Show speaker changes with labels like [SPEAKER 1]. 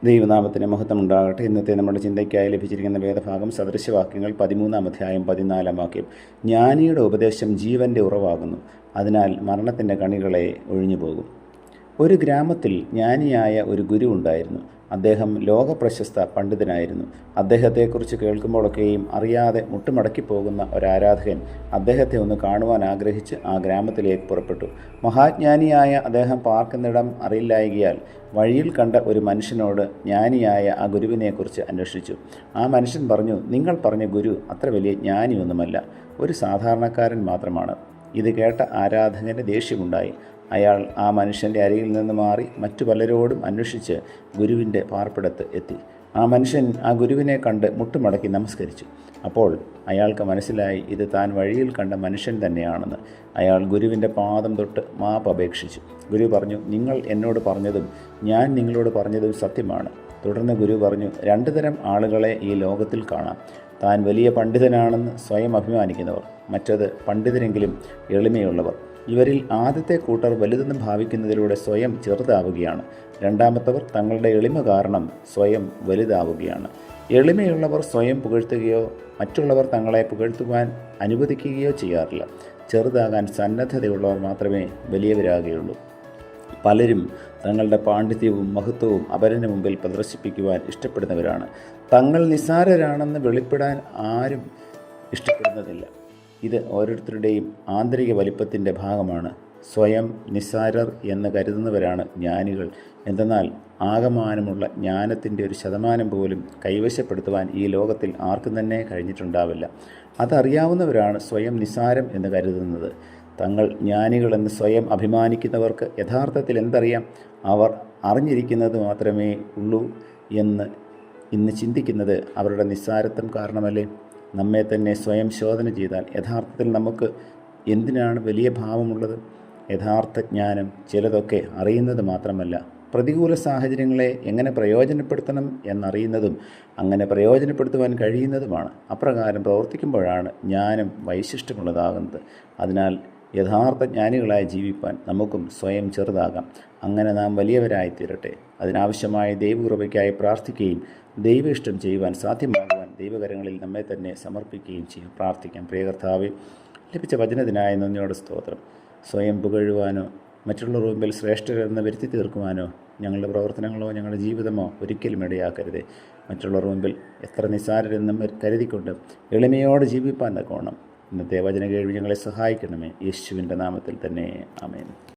[SPEAKER 1] ദൈവനാമത്തിന് മഹത്വം ഉണ്ടാകട്ടെ. ഇന്നത്തെ നമ്മുടെ ചിന്തയ്ക്കായി ലഭിച്ചിരിക്കുന്ന വേദഭാഗം സദൃശവാക്യങ്ങൾ 13-ാം അധ്യായം 14-ാം വാക്യം. ജ്ഞാനിയുടെ ഉപദേശം ജീവൻ്റെ ഉറവാകുന്നു, അതിനാൽ മരണത്തിൻ്റെ കണികളെ ഒഴിഞ്ഞുപോകും. ഒരു ഗ്രാമത്തിൽ ജ്ഞാനിയായ ഒരു ഗുരു ഉണ്ടായിരുന്നു. അദ്ദേഹം ലോകപ്രശസ്ത പണ്ഡിതനായിരുന്നു. അദ്ദേഹത്തെക്കുറിച്ച് കേൾക്കുമ്പോഴൊക്കെയും അറിയാതെ മുട്ടുമടക്കിപ്പോകുന്ന ഒരാരാധകൻ അദ്ദേഹത്തെ ഒന്ന് കാണുവാൻ ആഗ്രഹിച്ച് ആ ഗ്രാമത്തിലേക്ക് പുറപ്പെട്ടു. മഹാജ്ഞാനിയായ അദ്ദേഹം പാർക്കുന്നിടം അറിയില്ലായകയാൽ വഴിയിൽ കണ്ട ഒരു മനുഷ്യനോട് ജ്ഞാനിയായ ആ ഗുരുവിനെക്കുറിച്ച് അന്വേഷിച്ചു. ആ മനുഷ്യൻ പറഞ്ഞു, നിങ്ങൾ പറഞ്ഞ ഗുരു അത്ര വലിയ ജ്ഞാനിയൊന്നുമല്ല, ഒരു സാധാരണക്കാരൻ മാത്രമാണ്. ഇത് കേട്ട ആരാധകന് ദേഷ്യമുണ്ടായി. അയാൾ ആ മനുഷ്യൻ്റെ അരികിൽ നിന്ന് മാറി മറ്റു പലരോടും അന്വേഷിച്ച് ഗുരുവിൻ്റെ പാർപ്പിടത്ത് എത്തി. ആ മനുഷ്യൻ ആ ഗുരുവിനെ കണ്ട് മുട്ടുമടക്കി നമസ്കരിച്ചു. അപ്പോൾ അയാൾക്ക് മനസ്സിലായി ഇത് താൻ വഴിയിൽ കണ്ട മനുഷ്യൻ തന്നെയാണെന്ന്. അയാൾ ഗുരുവിൻ്റെ പാദം തൊട്ട് മാപ്പ് അപേക്ഷിച്ചു. ഗുരു പറഞ്ഞു, നിങ്ങൾ എന്നോട് പറഞ്ഞതും ഞാൻ നിങ്ങളോട് പറഞ്ഞതും സത്യമാണ്. തുടർന്ന് ഗുരു പറഞ്ഞു, രണ്ടു തരം ആളുകളെ ഈ ലോകത്തിൽ കാണാം. താൻ വലിയ പണ്ഡിതനാണെന്ന് സ്വയം അഭിമാനിക്കുന്നവർ, മറ്റത് പണ്ഡിതരെങ്കിലും എളിമയുള്ളവർ. ഇവരിൽ ആദ്യത്തെ കൂട്ടർ വലുതെന്ന് ഭാവിക്കുന്നതിലൂടെ സ്വയം ചെറുതാവുകയാണ്. രണ്ടാമത്തവർ തങ്ങളുടെ എളിമ കാരണം സ്വയം വലുതാവുകയാണ്. എളിമയുള്ളവർ സ്വയം പുകഴ്ത്തുകയോ മറ്റുള്ളവർ തങ്ങളെ പുകഴ്ത്തുവാൻ അനുവദിക്കുകയോ ചെയ്യാറില്ല. ചെറുതാകാൻ സന്നദ്ധതയുള്ളവർ മാത്രമേ വലിയവരാകുകയുള്ളൂ. പലരും തങ്ങളുടെ പാണ്ഡിത്യവും മഹത്വവും അപരന് മുമ്പിൽ പ്രദർശിപ്പിക്കുവാൻ ഇഷ്ടപ്പെടുന്നവരാണ്. തങ്ങൾ നിസ്സാരരാണെന്ന് വെളിപ്പെടാൻ ആരും ഇഷ്ടപ്പെടുന്നതില്ല. ഇത് ഓരോരുത്തരുടെയും ആന്തരിക വലിപ്പത്തിൻ്റെ ഭാഗമാണ്. സ്വയം നിസ്സാരർ എന്ന് കരുതുന്നവരാണ് ജ്ഞാനികൾ. എന്തെന്നാൽ ആകമാനമുള്ള ജ്ഞാനത്തിൻ്റെ ഒരു ശതമാനം പോലും കൈവശപ്പെടുത്തുവാൻ ഈ ലോകത്തിൽ ആർക്കും തന്നെ കഴിഞ്ഞിട്ടുണ്ടാവില്ല. അതറിയാവുന്നവരാണ് സ്വയം നിസ്സാരം എന്ന് കരുതുന്നത്. തങ്ങൾ ജ്ഞാനികളെന്ന് സ്വയം അഭിമാനിക്കുന്നവർക്ക് യഥാർത്ഥത്തിൽ എന്തറിയാം? അവർ അറിഞ്ഞിരിക്കുന്നത് മാത്രമേ ഉള്ളൂ എന്ന് ഇന്ന് ചിന്തിക്കുന്നത് അവരുടെ നിസ്സാരത്വം കാരണമല്ലേ? നമ്മെ തന്നെ സ്വയം ശോധന ചെയ്താൽ യഥാർത്ഥത്തിൽ നമുക്ക് എന്തിനാണ് വലിയ ഭാവമുള്ളത്? യഥാർത്ഥ ജ്ഞാനം ചിലതൊക്കെ അറിയുന്നത് മാത്രമല്ല, പ്രതികൂല സാഹചര്യങ്ങളെ എങ്ങനെ പ്രയോജനപ്പെടുത്തണം എന്നറിയുന്നതും അങ്ങനെ പ്രയോജനപ്പെടുത്തുവാൻ കഴിയുന്നതുമാണ്. അപ്രകാരം പ്രവർത്തിക്കുമ്പോഴാണ് ജ്ഞാനം വൈശിഷ്ട്യമുള്ളതാകുന്നത്. അതിനാൽ യഥാർത്ഥ ജ്ഞാനികളായി ജീവിപ്പാൻ നമുക്കും സ്വയം ചെറുതാകാം. അങ്ങനെ നാം വലിയവരായി തീരട്ടെ. അതിനാവശ്യമായ ദൈവകൃപയ്ക്കായി പ്രാർത്ഥിക്കുകയും ദൈവ ഇഷ്ടം ചെയ്യുവാൻ സാധ്യമാകുവാൻ ദൈവകരങ്ങളിൽ നമ്മെ തന്നെ സമർപ്പിക്കുകയും ചെയ്യും. പ്രാർത്ഥിക്കാം. പ്രിയ കർത്താവേ, ലഭിച്ച വചനത്തിനായി നന്ദിയോടെ സ്തോത്രം. സ്വയം പുകഴുവാനോ മറ്റുള്ളവർ മുമ്പിൽ ശ്രേഷ്ഠരെന്ന് വരുത്തി തീർക്കുവാനോ ഞങ്ങളുടെ പ്രവർത്തനങ്ങളോ ഞങ്ങളുടെ ജീവിതമോ ഒരിക്കലും ഇടയാക്കരുതേ. മറ്റുള്ളവർ മുമ്പിൽ എത്ര നിസ്സാരരെന്നും കരുതിക്കൊണ്ട് എളിമയോടെ ജീവിപ്പാൻ തക്കോണം ഇന്നത്തെ വചന കേൾവി ഞങ്ങളെ സഹായിക്കണമേ. യേശുവിൻ്റെ നാമത്തിൽ തന്നെ ആമേൻ.